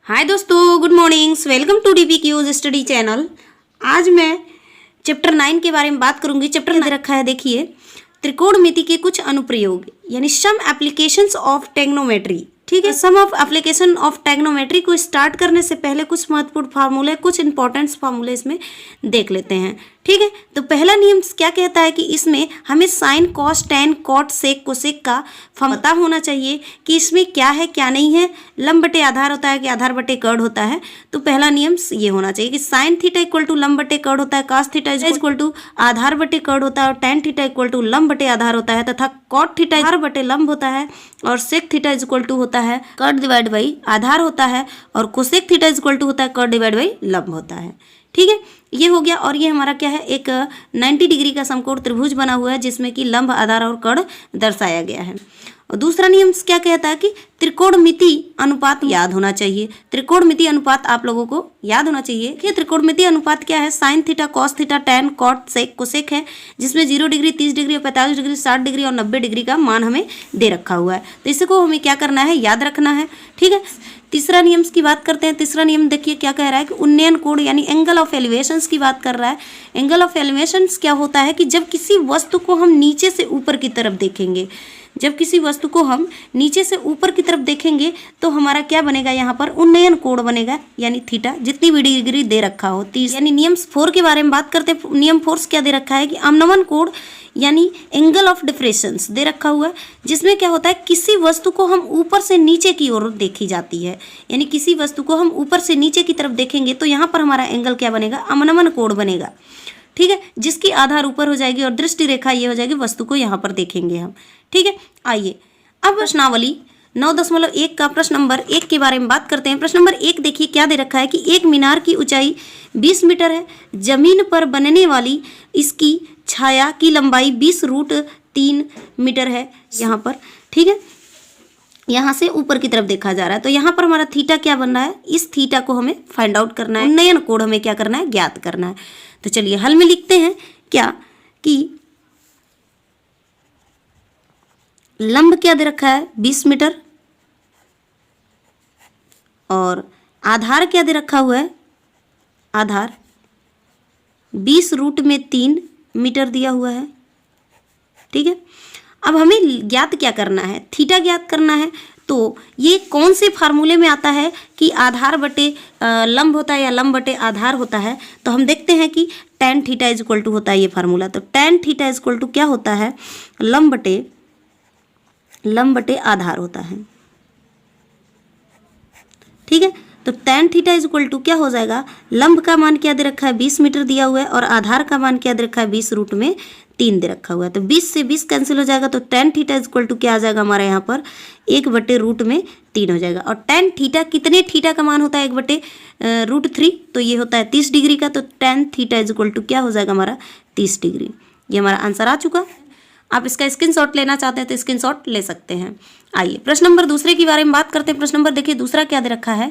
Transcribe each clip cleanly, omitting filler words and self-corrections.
हाय दोस्तों, good mornings, welcome to DPQ's study channel. आज मैं चैप्टर 9 के बारे में बात करूंगी। चैप्टर दे रखा है, देखिए, त्रिकोणमिति के कुछ अनुप्रयोग यानी सम एप्लीकेशंस ऑफ ट्रिग्नोमेट्री। ठीक है, सम ऑफ एप्लीकेशन ऑफ ट्रिग्नोमेट्री को स्टार्ट करने से पहले कुछ महत्वपूर्ण फार्मूले, कुछ इंपॉर्टेंट फार्मूले इसमें देख लेते हैं। ठीक है, तो पहला नियम क्या कहता है कि इसमें हमें sign, cos, tan, cot, sec, cosec का पता होना चाहिए कि इसमें क्या है क्या नहीं है। लंब बटे आधार होता है कि आधार बटे कर्ड होता है। तो पहला नियम ये होना चाहिए कि साइन थीटा इक्वल टू लंब बटे कर्ड होता है, कास थीटा इक्वल टू आधार बटे कर्ड होता है और टेन थीटा इक्वल टू लंब बटे आधार होता है, तथा कॉट थीटा आधार बटे लंब होता है और सेक थीटा इक्वल टू होता है कर्ड डिवाइड बाई आधार होता है और कोसेक थीटा इक्वल टू होता है कर्ड डिवाइड बाई लंब होता है। ठीक है, ये हो गया। और ये हमारा क्या है, एक 90 डिग्री का समकोण त्रिभुज बना हुआ है जिसमें कि लंब, आधार और कर्ड दर्शाया गया है। और दूसरा नियम क्या कहता है कि त्रिकोणमिति अनुपात याद होना चाहिए। त्रिकोणमिति अनुपात आप लोगों को याद होना चाहिए कि त्रिकोणमिति अनुपात क्या है, sine theta, cos theta, tan, cot, sec, cosec है, जिसमें 0 डिग्री, 30 डिग्री, 45 डिग्री, 60 डिग्री और 90 डिग्री का मान हमें दे रखा हुआ है। तो इसको हमें क्या करना है, याद रखना है। ठीक है, तीसरा नियम की बात करते हैं। तीसरा नियम देखिए क्या कह रहा है कि उन्नयन कोण यानी एंगल ऑफ एलिवेशंस की बात कर रहा है। एंगल ऑफ एलिवेशंस क्या होता है कि जब किसी वस्तु को हम नीचे से ऊपर की तरफ देखेंगे, जब किसी वस्तु को हम नीचे से ऊपर की तरफ देखेंगे तो हमारा क्या बनेगा, यहाँ पर उन्नयन कोण बनेगा यानी थीटा, जितनी भी डिग्री दे रखा हो। यानी नियम 4 के बारे में बात करते हैं। नियम 4 क्या दे रखा है कि अवनमन कोण यानी एंगल ऑफ डिफ्रेक्शंस दे रखा हुआ है, जिसमें क्या होता है किसी वस्तु को हम ऊपर से नीचे की ओर देखी जाती है, यानी किसी वस्तु को हम ऊपर से नीचे की तरफ देखेंगे तो यहाँ पर हमारा एंगल क्या बनेगा, अवनमन कोण बनेगा। ठीक है, जिसकी आधार ऊपर हो जाएगी और दृष्टि रेखा ये हो जाएगी, वस्तु को यहाँ पर देखेंगे हम। ठीक है, आइए अब प्रश्नावली 9.1 का प्रश्न नंबर 1 के बारे में बात करते हैं। प्रश्न नंबर 1 देखिए क्या दे रखा है कि एक मीनार की ऊंचाई 20 मीटर है, जमीन पर बनने वाली इसकी छाया की लंबाई 20√3 मीटर है यहाँ पर। ठीक है, यहाँ से ऊपर की तरफ देखा जा रहा है, तो यहाँ पर हमारा थीटा क्या बन रहा है, इस थीटा को हमें फाइंड आउट करना है, उन्नयन कोण हमें क्या करना है, ज्ञात करना है। तो चलिए हल में लिखते हैं क्या कि लंब क्या दे रखा है 20 मीटर और आधार क्या दे रखा हुआ है, आधार 20√3 मीटर दिया हुआ है। ठीक है, अब हमें ज्ञात क्या करना है, थीटा ज्ञात करना है। तो ये कौन से फार्मूले में आता है कि आधार बटे लंब होता है या लंब बटे आधार होता है। तो हम देखते हैं कि tan theta is equal to होता है ये फार्मूला। तो tan theta is equal to क्या होता है, लंब बटे आधार होता है। ठीक है, तो tan theta is equal to क्या हो जाएगा, लंब का मान क्या दे रखा है 20 मीटर दिया हुआ है और आधार का मान क्या दे रखा है 20√3 दे रखा हुआ है। तो 20 से 20 कैंसिल हो जाएगा, तो tan theta is equal to क्या आ जाएगा हमारे यहाँ पर 1/√3 हो जाएगा। और टेन थीटा कितने थीटा का मान होता है 1/√3, तो ये होता है 30 डिग्री का। तो tan theta is equal to क्या हो जाएगा हमारा 30 डिग्री। ये हमारा आंसर आ चुका। आप इसका स्क्रीनशॉट लेना चाहते हैं तो स्क्रीनशॉट ले सकते हैं। आइए प्रश्न नंबर दूसरे के बारे में बात करते हैं। प्रश्न नंबर देखिए दूसरा क्या दे रखा है,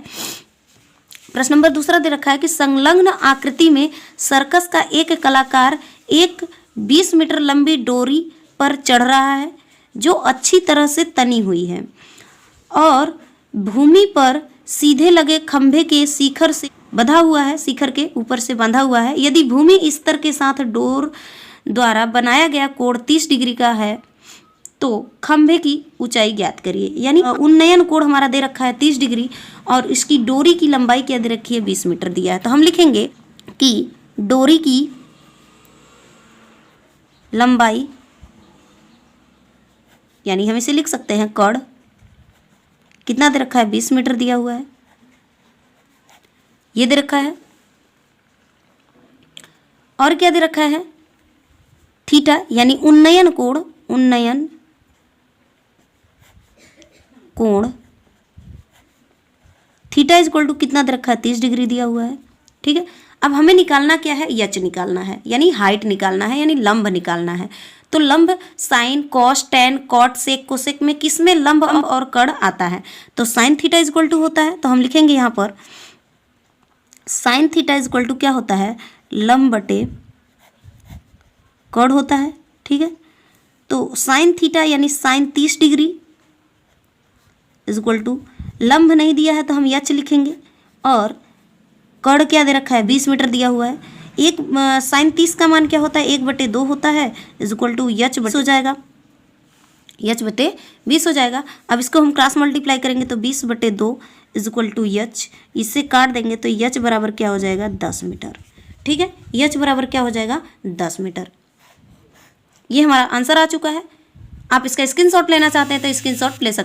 प्रश्न नंबर दूसरा दे रखा है कि संलग्न आकृति में सर्कस का एक कलाकार एक 20 मीटर लंबी डोरी पर चढ़ रहा है जो अच्छी तरह से तनी हुई है और भूमि पर सीधे लगे खंभे के शिखर से बंधा हुआ है, शिखर के ऊपर से बंधा हुआ है। यदि भूमि स्तर के साथ डोर द्वारा बनाया गया कोण 30 डिग्री का है तो खंभे की ऊंचाई ज्ञात करिए। यानी उन्नयन कोण हमारा दे रखा है 30 डिग्री और इसकी डोरी की लंबाई क्या दे रखी है 20 मीटर दिया है। तो हम लिखेंगे कि डोरी की लंबाई, यानी हम इसे लिख सकते हैं कर्ण, कितना दे रखा है 20 मीटर दिया हुआ है, ये दे रखा है। और क्या दे रखा है, थीटा यानी उन्नयन कोण थीटा इज इक्वल टू कितना दे रखा है 30 डिग्री दिया हुआ है। ठीक है, अब हमें निकालना क्या है, यच निकालना है, यानी हाइट निकालना है, यानी लंब निकालना है। तो लंब sine, cos, tan, cot, sec, cosec में किसमें लंब और कर्ण आता है, तो sine theta is equal to होता है। तो हम लिखेंगे यहाँ पर sine theta is equal to क्या होता है, लंब बटे कर्ण होता है। ठीक है, तो साइन थीटा यानी sine 30 degree is equal to लंब नहीं दिया है तो हम यच लिखेंगे, और कर्ण क्या दे रखा है 20 मीटर दिया हुआ है। एक साइन 30 का मान क्या होता है 1/2 होता है इज इक्वल टू यच हो जाएगा, यच बटे 20 हो जाएगा। अब इसको हम क्रॉस मल्टीप्लाई करेंगे तो 20/2 इज इक्वल टू यच, इससे काट देंगे तो यच बराबर क्या हो जाएगा 10 मीटर। ठीक है, यच बराबर क्या हो जाएगा 10 मीटर। ये हमारा आंसर आ चुका है। आप इसका स्क्रीनशॉट लेना चाहते हैं तो स्क्रीनशॉट ले सकते हैं।